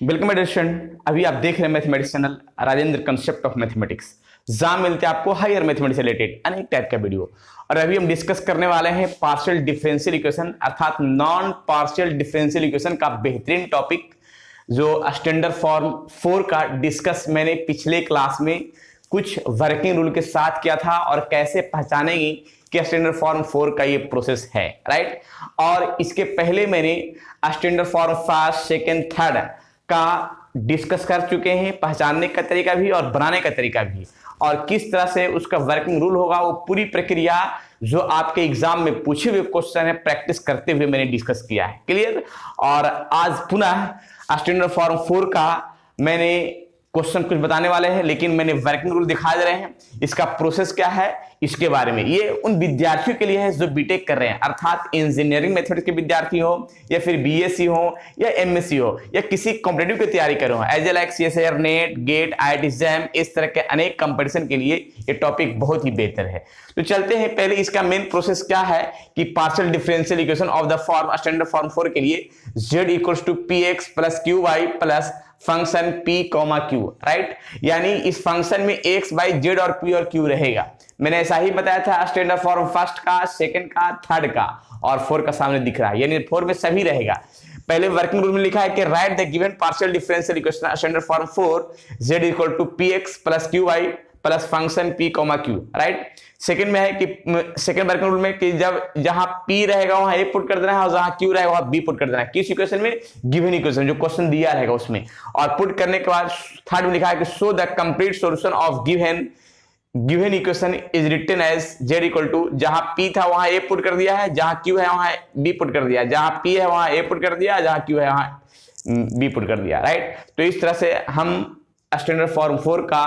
Welcome addition. अभी आप देख रहे हैं mathematics channel Rajendra concept of mathematics. जहां मिलते हैं आपको हायर मैथमेटिक्स से रिलेटेड अनेक टाइप का वीडियो। और अभी हम डिस्कस करने वाले हैं पार्शियल डिफरेंशियल इक्वेशन अर्थात नॉन पार्शियल डिफरेंशियल इक्वेशन का बेहतरीन टॉपिक जो स्टैंडर्ड फॉर्म 4 का डिस्कस मैंने पिछले क्लास में कुछ वर्किंग रूल के साथ किया था और कैसे पहचानेंगे कि स्टैंडर्ड फॉर्म 4 का ये प्रोसेस है, राइट। और इसके पहले मैंने standard form first second third का डिस्कस कर चुके हैं, पहचानने का तरीका भी और बनाने का तरीका भी, और किस तरह से उसका वर्किंग रूल होगा वो पूरी प्रक्रिया जो आपके एग्जाम में पूछे हुए क्वेश्चन है प्रैक्टिस करते हुए मैंने डिस्कस किया है। क्लियर। और आज पुनः स्टैंडर्ड फॉर्म 4 का मैंने क्वेश्चन कुछ बताने वाले हैं, लेकिन मैंने वर्किंग रूल दिखा दे रहे हैं, इसका प्रोसेस क्या है इसके बारे में। ये उन विद्यार्थियों के लिए है जो बीटेक कर रहे हैं, अर्थात इंजीनियरिंग मैथमेटिक्स के विद्यार्थी हो या फिर बीएससी हो या एमएससी हो या किसी कॉम्पिटिटिव की तैयारी कर रहे हो, as like CSIR, NET, GATE, IIT JAM, इस तरह के अनेक कंपटीशन के लिए ये टॉपिक बहुत ही बेहतर है। तो चलते हैं पहले इसका मेन प्रोसेस क्या है कि partial differential equation of the form standard form 4 के लिए z equals to px plus qy plus function p comma q, right. यानी इस फंक्शन में x बाई z और p और q रहेगा। मैंने ऐसा ही बताया था स्टैंडर्ड फॉर्म फर्स्ट का, सेकंड का, थर्ड का, और 4 का सामने दिख रहा है, यानी 4 में सभी रहेगा। पहले वर्किंग रूल में लिखा है कि right the given partial differential equation standard form 4 z equal to px plus qy plus function p comma q, right. Second में है कि सेकंड वर्किंग रूल में कि जब जहां p रहेगा वहां a पुट कर देना है और जहां q रहेगा वहां b पुट कर देना है। किस इक्वेशन में? गिवन इक्वेशन, जो क्वेश्चन दिया रहेगा उसमें। और पुट करने के बाद थर्ड में लिखा है कि so the complete solution of given equation is written as z equal to, जहां p था वहां a पुट कर दिया है, जहां q है वहां b पुट कर दिया, जहां p है वहां a पुट कर दिया, जहां q है वहां b पुट कर दिया, राइट। तो इस तरह से हम स्टैंडर्ड फॉर्म 4 का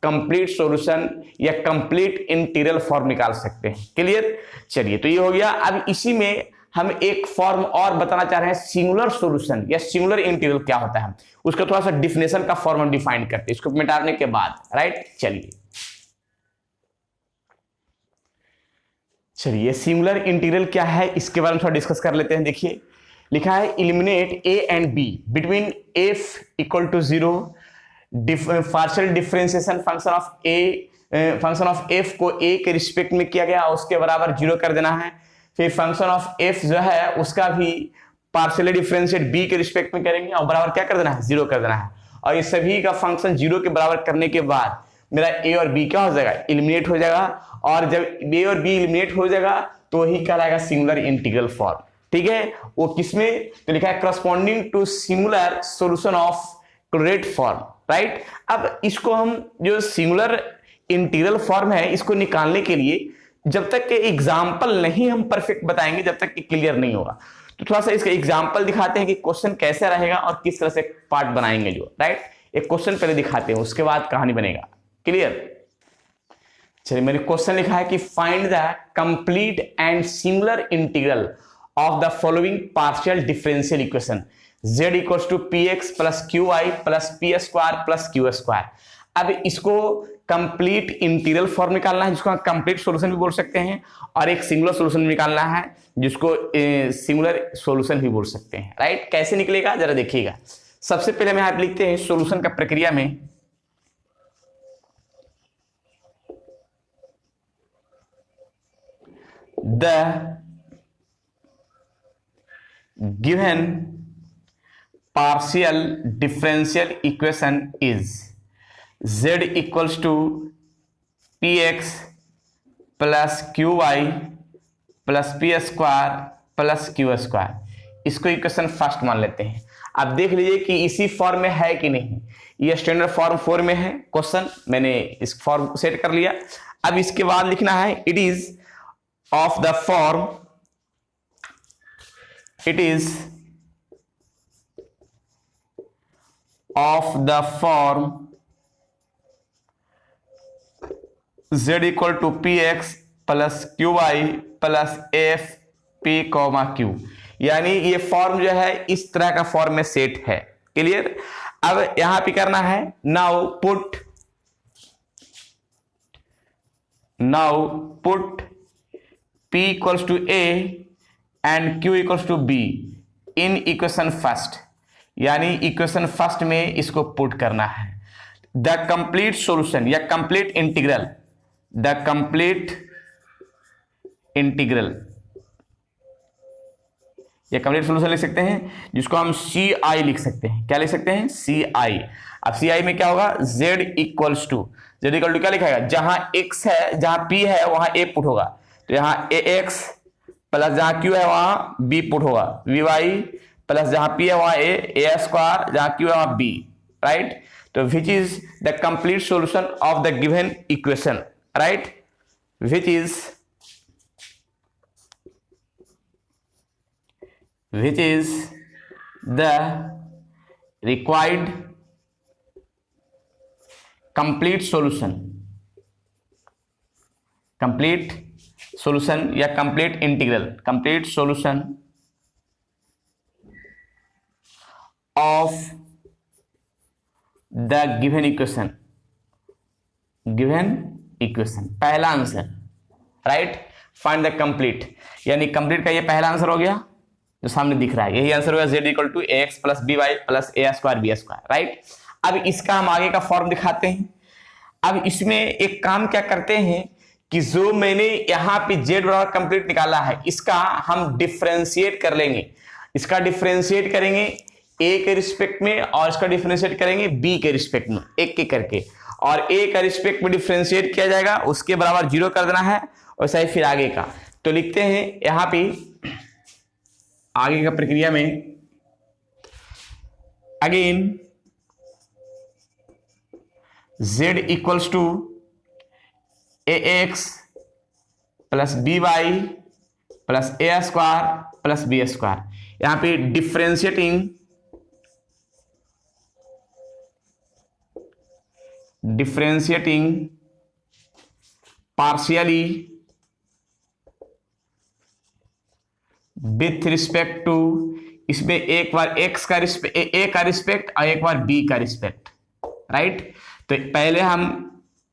कंप्लीट सॉल्यूशन या कंप्लीट इंटीग्रल फॉर्म निकाल सकते हैं। क्लियर। चलिए, तो ये हो गया। अब इसी में हम एक फॉर्म और बताना चाह रहे हैं, सिंगुलर सॉल्यूशन या सिंगुलर इंटीग्रल क्या होता है, उसका थोड़ा सा डिफिनेशन का फॉर्म हम डिफाइन करते हैं इसको मिटाने के बाद, राइट। चलिए सिंगुलर इंटीग्रल क्या है इसके बारे में थोड़ा डिस्कस कर लेते हैं। देखिए लिखा है eliminate a and b between f equal to 0, partial differentiation function of f को a के रिस्पेक्ट में किया गया, उसके बराबर 0 कर देना है। फिर फंक्शन ऑफ f जो है उसका भी पार्शियली डिफरेंशिएट b के रिस्पेक्ट में करेंगे और बराबर क्या कर देना है? 0 कर देना है। और ये सभी का फंक्शन 0 के बराबर करने के बाद मेरा a और b क्या हो जाएगा? इलिमिनेट हो जाएगा। और जब a और b इलिमिनेट हो जाएगा तो वही कहलाएगा सिंगुलर इंटीग्रल फॉर्म। ठीक है, वो किसमें? तो लिखा है corresponding to singular solution of Clairaut form, right. अब इसको हम जो सिंगुलर इंटीग्रल फॉर्म है इसको निकालने के लिए जब तक कि एग्जाम्पल नहीं हम परफेक्ट बताएंगे तब तक कि क्लियर नहीं होगा। तो थोड़ा सा इसका एग्जाम्पल दिखाते हैं कि क्वेश्चन कैसे रहेगा और किस तरह से पार्ट बनाएंगे जो, राइट। एक क्वेश्चन पहले दिखाते हैं उसके बाद कहानी बनेगा। क्लियर। चलिए, मैंने क्वेश्चन लिखा है कि find the complete and singular integral of the following partial differential equation z equals to px plus qy plus p square plus q square. अब इसको कंप्लीट इंटीग्रल फॉर्म निकालना है जिसको कंप्लीट सॉल्यूशन भी बोल सकते हैं, और एक सिंगुलर सॉल्यूशन निकालना है जिसको सिंगुलर सॉल्यूशन भी बोल सकते हैं, राइट। कैसे निकलेगा जरा देखिएगा। सबसे पहले हम यहाँ लिखते हैं सॉल्यूशन का प्रक्रिया में the given partial differential equation is z equals to px plus qy plus p square plus q square. इसको इक्वेशन फर्स्ट मान लेते हैं। अब देख लीजिए कि इसी फॉर्म में है कि नहीं। ये स्टैंडर्ड फॉर्म 4 में है क्वेश्चन, मैंने इस फॉर्म को सेट कर लिया। अब इसके बाद लिखना है it is of the form, it is of the form z equal to px plus qy plus f p comma q। यानी ये फॉर्म जो है इस तरह का फॉर्म में सेट है। क्लियर। अब यहां पे करना है now put p equals to a and q equals to b in equation first. यानी इक्वेशन फर्स्ट में इसको पुट करना है। द कंप्लीट सॉल्यूशन या complete integral, the complete integral या कंप्लीट सॉल्यूशन लिख सकते हैं, जिसको हम सी आई लिख सकते हैं। क्या लिख सकते हैं? सी आई। अब सी आई में क्या होगा? z equals to, z equal to क्या लिखाएगा? जहां x है, जहां p है वहां a पुट होगा, तो यहां ax प्लस जहां q है वहां b पुट होगा, vy प्लस जहां p है वहां a स्क्वायर, जहां q है वहां b, राइट। तो which is the complete solution of the given equation, right, which is the required complete solution या complete integral, complete solution of the given equation, पहला answer, right. Find the complete, यानी complete का ये पहला answer हो गया जो सामने दिख रहा है, यही आंसर होगा z equal to ax plus b y plus a square b square, right. अब इसका हम आगे का फॉर्म दिखाते हैं। अब इसमें एक काम क्या करते हैं कि जो मैंने यहां पे z बराबर कंप्लीट निकाला है, इसका हम डिफरेंशिएट कर लेंगे। इसका डिफरेंशिएट करेंगे a के रिस्पेक्ट में और इसका डिफरेंशिएट करेंगे b के रिस्पेक्ट में, एक एक करके, और a का रिस्पेक्ट में डिफरेंशिएट किया जाएगा, उसके बराबर 0 कर देना है, वैसा ही फिर आगे का। तो लिखते हैं यहां पे आगे का प्रक्रिया में, again z equals to ax plus b y plus a square plus b square. यहां पे differentiating partially with respect to, इसमें एक बार x का रिस्पेक्ट, a का रिस्पेक्ट और एक बार b का रिस्पेक्ट, राइट। तो पहले हम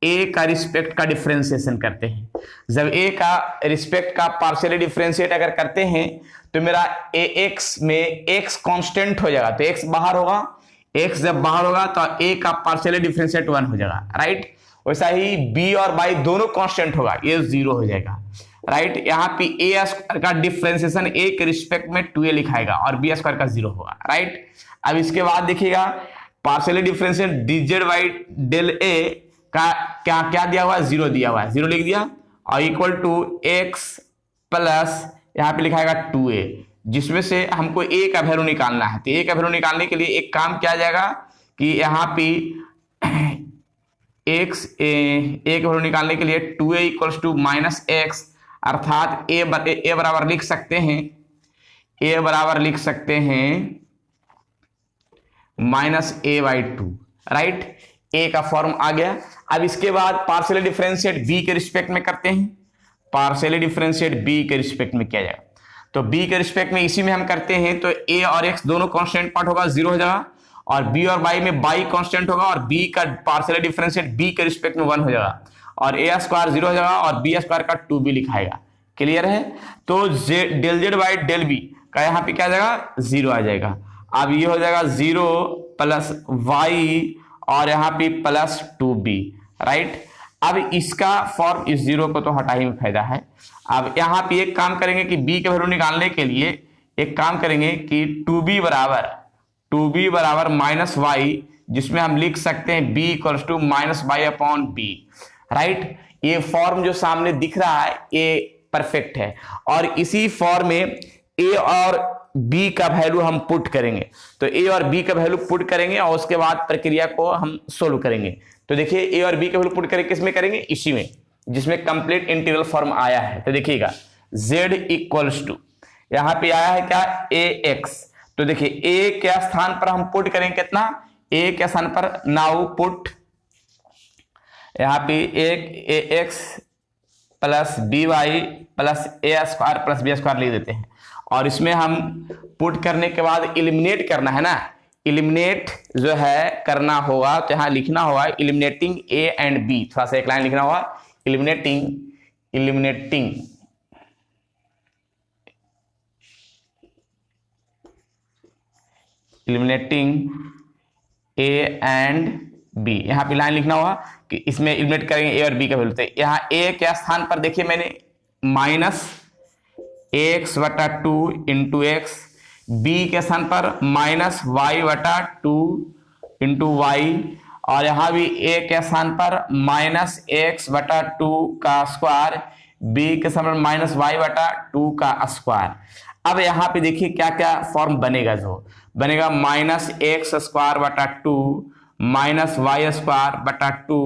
a का रिस्पेक्ट का डिफरेंशिएशन करते हैं। जब a का रिस्पेक्ट का पार्शियली डिफरेंशिएट अगर करते हैं तो मेरा ax में x कांस्टेंट हो जाएगा, तो x बाहर होगा, x जब बाहर होगा तो a का पार्शियली डिफरेंशिएट 1 हो जाएगा, राइट। वैसा ही b और y दोनों कांस्टेंट होगा, ये 0 हो जाएगा, राइट। यहाँ पे a स्क्वायर का डिफरेंशिएशन a के रिस्पेक्ट में 2a लिखाएगा और b स्क्वायर का 0 होगा, राइट। अब इसके बाद देखिएगा partially differentiate dz by del a का क्या क्या दिया हुआ है? 0 दिया हुआ है, 0 लिख दिया, और इक्वल टू x प्लस यहाँ पे लिखाएगा 2a, जिसमें से हमको a का वैल्यू निकालना है। तो a का वैल्यू निकालने के लिए एक काम किया जाएगा कि यहाँ पे a का वैल्यू निकालने के लिए 2a equals to minus x, अर्थात a बराबर लिख सकते हैं minus a by 2, right. a का फॉर्म आ गया। अब इसके बाद पार्शियली डिफरेंशिएट b के रिस्पेक्ट में करते हैं, पार्शियली डिफरेंशिएट b के रिस्पेक्ट में किया जाएगा। तो b के रिस्पेक्ट में इसी में हम करते हैं, तो a और x दोनों कांस्टेंट पार्ट होगा, 0 हो जाएगा, और b और y में y कांस्टेंट होगा, और b का पार्शियली डिफरेंशिएट b के रिस्पेक्ट में 1 हो जाएगा, और a स्क्वायर 0 हो जाएगा, और b स्क्वायर का 2b लिखाएगा। क्लियर है? तो del Z by del b का यहाँ पे क्या आ जाएगा? 0 आ जाएगा। अब ये हो जाएगा 0 प्लस y और यहाँ पे प्लस 2b, राइट। अब इसका फॉर्म, इस 0 को तो हटा ही में फायदा है। अब यहाँ पे एक काम करेंगे कि b के वैल्यू निकालने के लिए एक काम करेंगे कि 2b बराबर माइनस y, जिसमें हम लिख सकते हैं b equals to minus y upon b, right. ये फॉर्म जो सामने दिख रहा है ये परफेक्ट है, और इसी फॉर्म में a और b का वैल्यू हम पुट करेंगे। तो a और b का वैल्यू पुट करेंगे और उसके बाद प्रक्रिया को हम सोल्व करेंगे। तो देखिए a और b का वैल्यू पुट करेंगे, किसमें करेंगे? इसी में, जिसमें कंप्लीट इंटीग्रल फॉर्म आया है। तो देखिएगा z इक्वल्स टू, यहां पे आया है क्या? ax। तो देखिए a के स्थान पर हम पुट करेंगे कितना? a के स्थान पर नाउ पुट, यहाँ पे एक ax plus b y plus a square plus b square लिख देते हैं, और इसमें हम पुट करने के बाद इलिमिनेट करना है ना, इलिमिनेट जो है करना होगा, तो यहाँ लिखना होगा इलिमिनेटिंग a एंड b, थोड़ा सा एक लाइन लिखना होगा, eliminating eliminating A and B, यहाँ पे लाइन लिखना होगा कि इसमें एलिमिनेट करेंगे ए और बी का वैल्यू। तो यहाँ ए के स्थान पर देखिए मैंने माइनस एक्स बटा टू इंटू एक्स, बी के स्थान पर माइनस वाई बटा टू इंटू वाई, और यहाँ भी ए के स्थान पर माइनस एक्स बटा टू का स्क्वायर, बी के स्थान पर माइनस वाई बटा टू का स्क्वायर। अब यहाँ पे देखिए क्या क्या फॉर्म बनेगा, जो बनेगा माइनस एक्स स्क्वायर बटा टू माइनस वाई स्क्वायर बटा टू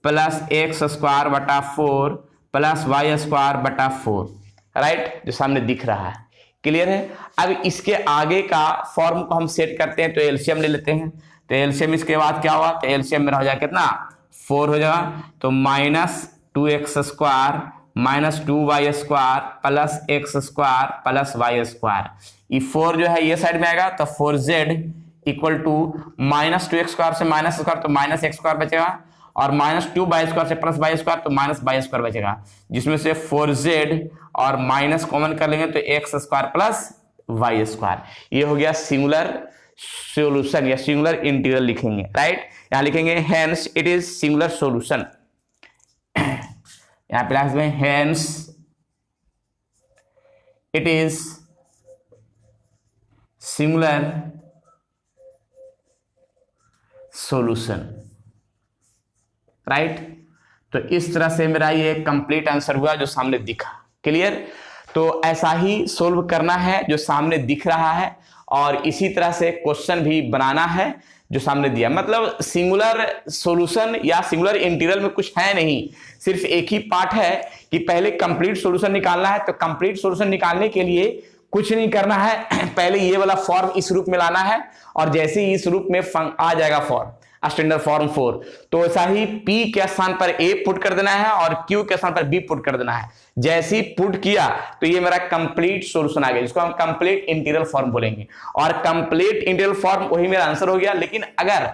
प्लस एक्स स्क्वायर बटा फोर प्लस वाई स्क्वायर बटा फोर, राइट, जो सामने दिख रहा है। क्लियर है। अब इसके आगे का फॉर्म को हम सेट करते हैं, तो एलसीएम ले लेते हैं। तो एलसीएम इसके बाद क्या होगा, तो एलसीएम मेरा हो जाएगा कितना, 4 हो जाएगा। तो minus 2x square minus 2y square plus x square plus y square, ये 4 जो है ये साइड में आएगा, तो 4z equal to minus 2x square से माइनस स्क्वायर तो माइनस एक्स स्क्वायर बचेगा, और माइनस 2y स्क्वायर से प्लस वाई स्क्वायर तो माइनस वाई स्क्वायर बचेगा, जिसमें से 4z और माइनस कॉमन कर लेंगे तो x square plus y square. ये हो गया सिंगुलर सॉल्यूशन या सिंगुलर इंटीग्रल लिखेंगे, राइट। यहां लिखेंगे hence it is singular solution, यहां पे लास्ट में hence it is singular solution, right. तो इस तरह से मेरा ये कंप्लीट आंसर हुआ जो सामने दिखा। क्लियर। तो ऐसा ही सोल्व करना है जो सामने दिख रहा है, और इसी तरह से क्वेश्चन भी बनाना है जो सामने दिया। मतलब सिंगुलर सॉल्यूशन या सिंगुलर इंटीग्रल में कुछ है नहीं, सिर्फ एक ही पार्ट है कि पहले कंप्लीट सॉल्यूशन निकालना है। तो कंप्लीट सॉल्यूशन निकालने के लिए कुछ नहीं करना है, पहले ये वाला फॉर्म इस रूप में लाना है, और जैसे ही इस रूप में आ जाएगा फॉर्म स्टैंडर्ड फॉर्म 4, तो ऐसा ही P के स्थान पर A पुट कर देना है और Q के स्थान पर B पुट कर देना है। जैसे ही पुट किया तो ये मेरा कंप्लीट सॉल्यूशन आ गया, जिसको हम कंप्लीट इंटीग्रल फॉर्म बोलेंगे, और कंप्लीट इंटीग्रल फॉर्म वही मेरा आंसर हो गया। लेकिन अगर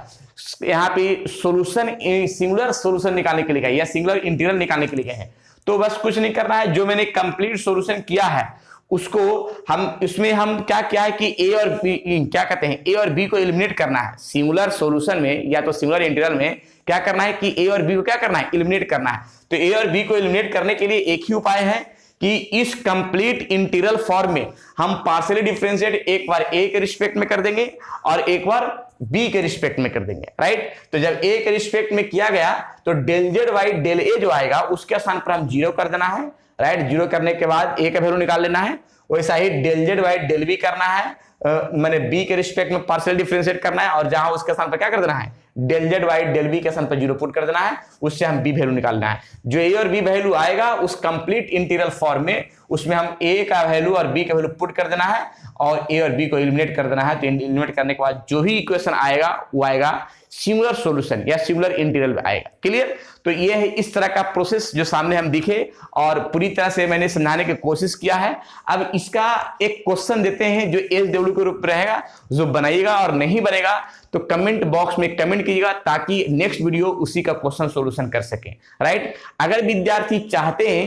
यहाँ पे सॉल्यूशन सिंगुलर सॉल्यूशन निकालने के लिए कहा या सिंगुलर इंटीग्रल निकालने के लिए कहे, तो बस कुछ नहीं करना है, जो मैंने कंप्लीट सॉल्यूशन किया है उसको हम इसमें हम क्या है कि ए और बी क्या कहते हैं, ए और बी को एलिमिनेट करना है। सिंगुलर सॉल्यूशन में या तो सिंगुलर इंटीग्रल में क्या करना है कि ए और बी को क्या करना है, एलिमिनेट करना है। तो ए और बी को एलिमिनेट करने के लिए एक ही उपाय है कि इस कंप्लीट इंटीग्रल फॉर्म में हम पार्शियली डिफरेंशिएट एक बार ए के रिस्पेक्ट में कर देंगे और एक बार बी के रिस्पेक्ट में कर देंगे, राइट। तो जब ए के रिस्पेक्ट में किया गया तो del Z by del A जो आएगा उसके स्थान पर हम 0 कर देना है, राइट। 0 करने के बाद ए का वैल्यू निकाल लेना है। वैसा ही del Z by del B करना है, मैंने बी के रिस्पेक्ट में पार्शियल डिफरेंशिएट करना है, और जहां उसके स्थान पर क्या कर देना है, del Z by del b के स्थान पर 0 पुट कर देना है, उससे हम बी वैल्यू निकालना है। जो ए और बी वैल्यू आएगा उस कंप्लीट इंटीग्रल फॉर्म में, उसमें हम ए का वैल्यू और बी का वैल्यू पुट कर देना है और ए और बी को एलिमिनेट कर देना है। तो एलिमिनेट करने के बाद जो भी इक्वेशन आएगा वो आएगा सिंगुलर सॉल्यूशन या सिंगुलर इंटीग्रल आएगा। क्लियर। तो ये है इस तरह का प्रोसेस जो सामने हम दिखे और पूरी तरह से मैंने समझाने की कोशिश किया है। अब इसका एक क्वेश्चन देते हैं जो एसडब्ल्यू के रूप में रहेगा, जो बनाइएगा और नहीं बनेगा तो कमेंट बॉक्स में कमेंट कीजिएगा ताकि नेक्स्ट वीडियो उसी का क्वेश्चन सॉल्यूशन कर सके, राइट। अगर विद्यार्थी चाहते हैं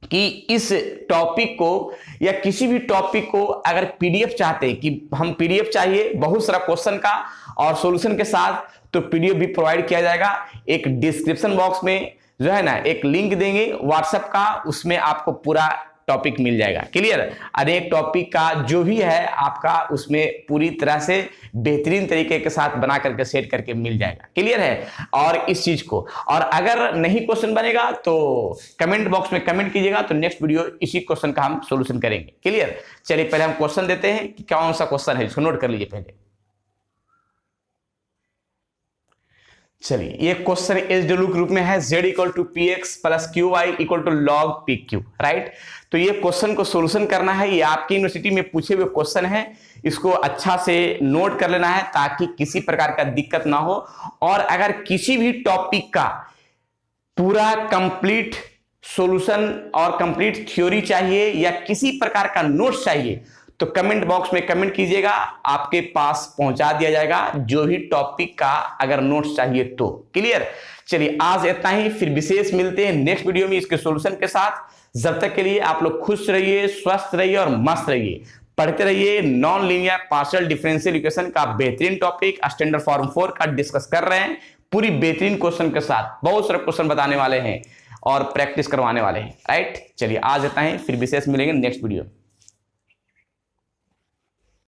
कि इस टॉपिक को या किसी भी टॉपिक को अगर पीडीएफ चाहते हैं कि हम पीडीएफ चाहिए बहुत सारा क्वेश्चन का और सॉल्यूशन के साथ, तो पीडीएफ भी प्रोवाइड किया जाएगा। एक डिस्क्रिप्शन बॉक्स में जो है ना एक लिंक देंगे व्हाट्सएप का, उसमें आपको पूरा टॉपिक मिल जाएगा। क्लियर। और एक टॉपिक का जो भी है आपका उसमें पूरी तरह से बेहतरीन तरीके के साथ बना करके सेट करके मिल जाएगा। क्लियर है। और इस चीज को, और अगर नहीं क्वेश्चन बनेगा तो कमेंट बॉक्स में कमेंट कीजिएगा, तो नेक्स्ट वीडियो इसी क्वेश्चन का हम सॉल्यूशन करेंगे। क्लियर। चलिए पहले हम क्वेश्चन देते हैं कि कौन सा क्वेश्चन है, इसको नोट कर लीजिए पहले। चलिए ये क्वेश्चन एसडब्ल्यू के रूप में है, z equal to p x plus q y equal to log p q, right. तो ये क्वेश्चन को सॉल्यूशन करना है, ये आपकी यूनिवर्सिटी में पूछे हुए क्वेश्चन है, इसको अच्छा से नोट कर लेना है ताकि किसी प्रकार का दिक्कत ना हो। और अगर किसी भी टॉपिक का पूरा कंप्लीट सॉल्यूशन और कंप्लीट थ्योरी चाहिए या किसी प्रकार का नोट्स चाहिए तो कमेंट बॉक्स में कमेंट कीजिएगा, आपके पास पहुंचा दिया जाएगा जो भी टॉपिक का अगर नोट्स चाहिए तो। क्लियर। चलिए आज इतना ही, फिर विशेष मिलते हैं नेक्स्ट वीडियो में इसके सॉल्यूशन के साथ। जब तक के लिए आप लोग खुश रहिए, स्वस्थ रहिए और मस्त रहिए। पढ़ते रहिए। Non linear partial differential equation का बेहतरीन टॉपिक स्टैंडर्ड फॉर्म 4 का डिस्कस कर रहे हैं, पूरी बेहतरीन क्वेश्चन के साथ बहुत सारे क्वेश्चन बताने वाले हैं और प्रैक्टिस करवाने वाले हैं। राइट, चलिए आज इतना ही, फिर विशेष मिलेंगे नेक्स्ट वीडियो।